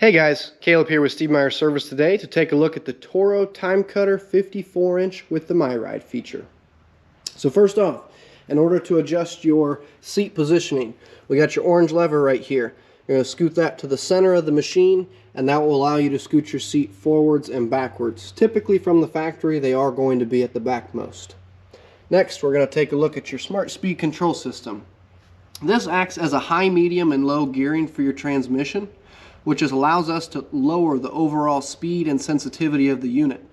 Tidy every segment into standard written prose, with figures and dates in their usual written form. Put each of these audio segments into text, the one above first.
Hey guys, Caleb here with Steve Meyer Service today to take a look at the Toro Timecutter 54-inch with the MyRide feature. So first off, in order to adjust your seat positioning, we got your orange lever right here. You're going to scoot that to the center of the machine, and that will allow you to scoot your seat forwards and backwards. Typically from the factory, they are going to be at the backmost. Next, we're going to take a look at your smart speed control system. This acts as a high, medium, and low gearing for your transmission, which allows us to lower the overall speed and sensitivity of the unit.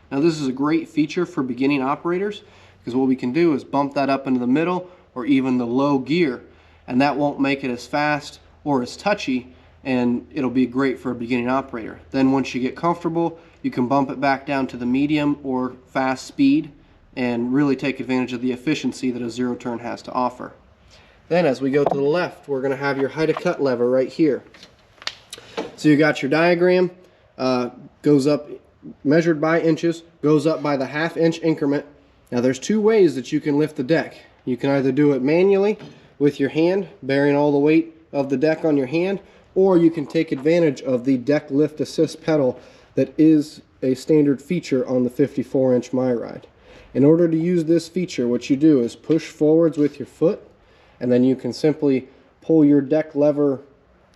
Now this is a great feature for beginning operators, because what we can do is bump that up into the middle or even the low gear, and that won't make it as fast or as touchy, and it'll be great for a beginning operator. Then once you get comfortable, you can bump it back down to the medium or fast speed and really take advantage of the efficiency that a zero turn has to offer. Then as we go to the left, we're going to have your height of cut lever right here. So you got your diagram, goes up, measured by inches, goes up by the ½ inch increment. Now there's two ways that you can lift the deck. You can either do it manually with your hand, bearing all the weight of the deck on your hand, or you can take advantage of the deck lift assist pedal that is a standard feature on the 54-inch MyRide. In order to use this feature, what you do is push forwards with your foot, and then you can simply pull your deck lever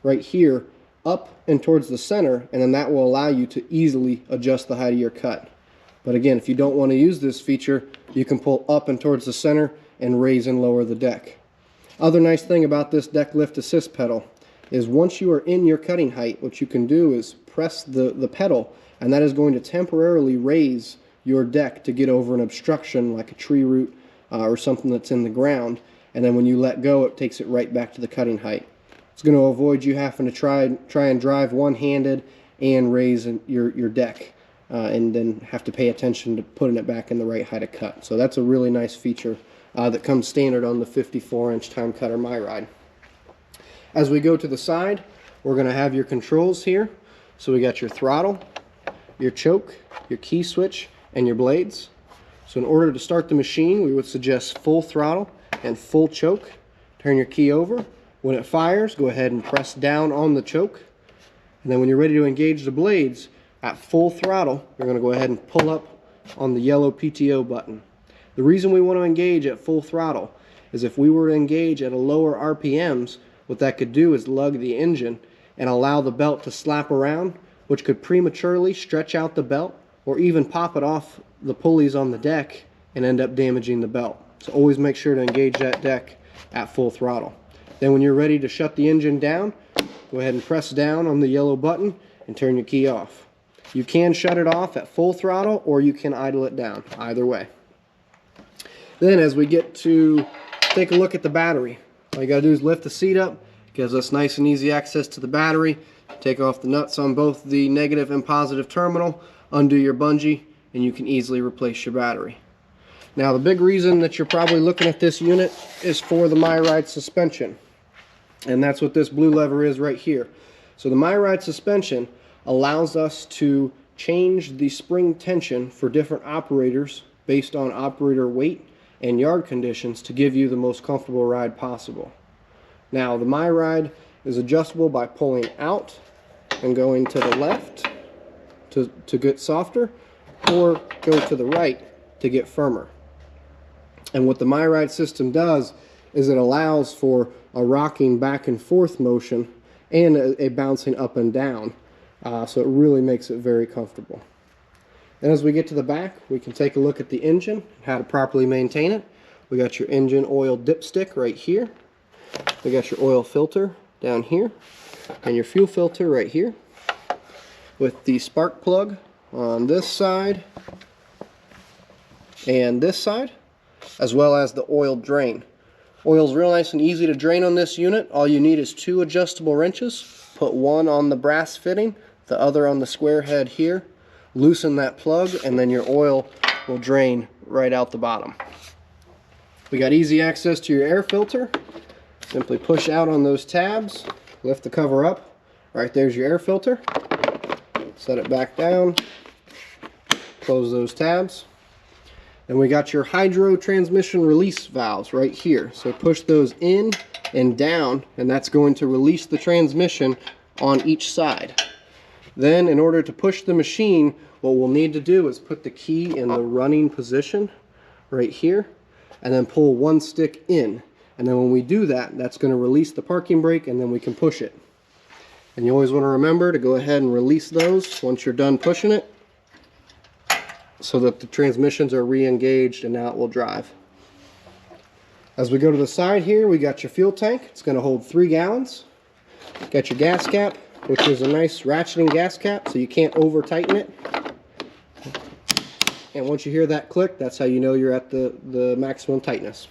right here up and towards the center, and then that will allow you to easily adjust the height of your cut. But again, if you don't want to use this feature, you can pull up and towards the center and raise and lower the deck. Other nice thing about this deck lift assist pedal is once you are in your cutting height, what you can do is press the pedal, and that is going to temporarily raise your deck to get over an obstruction like a tree root or something that's in the ground, and then when you let go, it takes it right back to the cutting height. It's going to avoid you having to try and drive one-handed and raise your deck and then have to pay attention to putting it back in the right height of cut. So that's a really nice feature that comes standard on the 54-inch Timecutter MyRide. As we go to the side, we're going to have your controls here. So we got your throttle, your choke, your key switch, and your blades. So in order to start the machine, we would suggest full throttle and full choke. Turn your key over. When it fires, go ahead and press down on the choke. And then when you're ready to engage the blades, at full throttle, you're going to go ahead and pull up on the yellow PTO button. The reason we want to engage at full throttle is if we were to engage at a lower RPMs, what that could do is lug the engine and allow the belt to slap around, which could prematurely stretch out the belt or even pop it off the pulleys on the deck and end up damaging the belt. So always make sure to engage that deck at full throttle. Then when you're ready to shut the engine down, go ahead and press down on the yellow button and turn your key off. You can shut it off at full throttle or you can idle it down, either way. Then as we get to take a look at the battery, all you got to do is lift the seat up, gives us nice and easy access to the battery. Take off the nuts on both the negative and positive terminal, undo your bungee, and you can easily replace your battery. Now the big reason that you're probably looking at this unit is for the MyRide suspension. And that's what this blue lever is right here. So the MyRide suspension allows us to change the spring tension for different operators based on operator weight and yard conditions to give you the most comfortable ride possible. Now the MyRide is adjustable by pulling out and going to the left to get softer, or go to the right to get firmer. And what the MyRide system does is it allows for a rocking back and forth motion and a bouncing up and down. So it really makes it very comfortable. And as we get to the back, we can take a look at the engine, how to properly maintain it. We got your engine oil dipstick right here. We got your oil filter down here, and your fuel filter right here, with the spark plug on this side and this side, as well as the oil drain. Oil's real nice and easy to drain on this unit. All you need is 2 adjustable wrenches. Put one on the brass fitting, the other on the square head here. Loosen that plug, and then your oil will drain right out the bottom. We got easy access to your air filter. Simply push out on those tabs, lift the cover up. Right there's your air filter. Set it back down, close those tabs. And we got your hydro transmission release valves right here. So push those in and down, and that's going to release the transmission on each side. Then in order to push the machine, what we'll need to do is put the key in the running position right here, and then pull one stick in. And then when we do that, that's going to release the parking brake, and then we can push it. And you always want to remember to go ahead and release those once you're done pushing it, so that the transmissions are re-engaged and now it will drive. As we go to the side here, we got your fuel tank. It's going to hold 3 gallons. Got your gas cap, which is a nice ratcheting gas cap, so you can't over tighten it. And once you hear that click, that's how you know you're at the maximum tightness.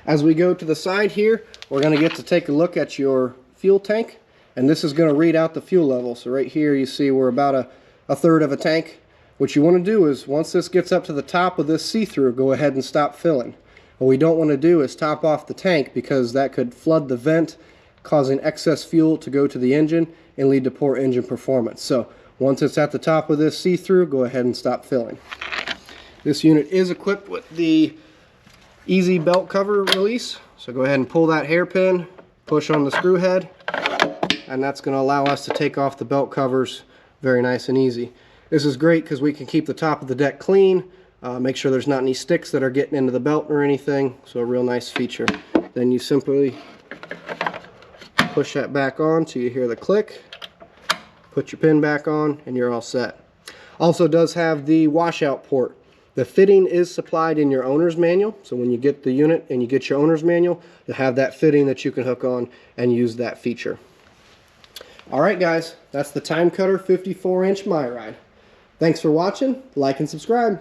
As we go to the side here, we're going to get to take a look at your fuel tank, and this is going to read out the fuel level. So right here you see we're about a third of a tank. What you want to do is, once this gets up to the top of this see-through, go ahead and stop filling. What we don't want to do is top off the tank, because that could flood the vent, causing excess fuel to go to the engine and lead to poor engine performance. So once it's at the top of this see-through, go ahead and stop filling. This unit is equipped with the easy belt cover release, so go ahead and pull that hairpin, push on the screw head, and that's going to allow us to take off the belt covers very nice and easy. This is great because we can keep the top of the deck clean, make sure there's not any sticks that are getting into the belt or anything, so a real nice feature. Then you simply push that back on till you hear the click, put your pin back on, and you're all set. Also does have the washout port. The fitting is supplied in your owner's manual, so when you get the unit and you get your owner's manual, you'll have that fitting that you can hook on and use that feature. Alright guys, that's the Timecutter 54-inch MyRide. Thanks for watching, like and subscribe.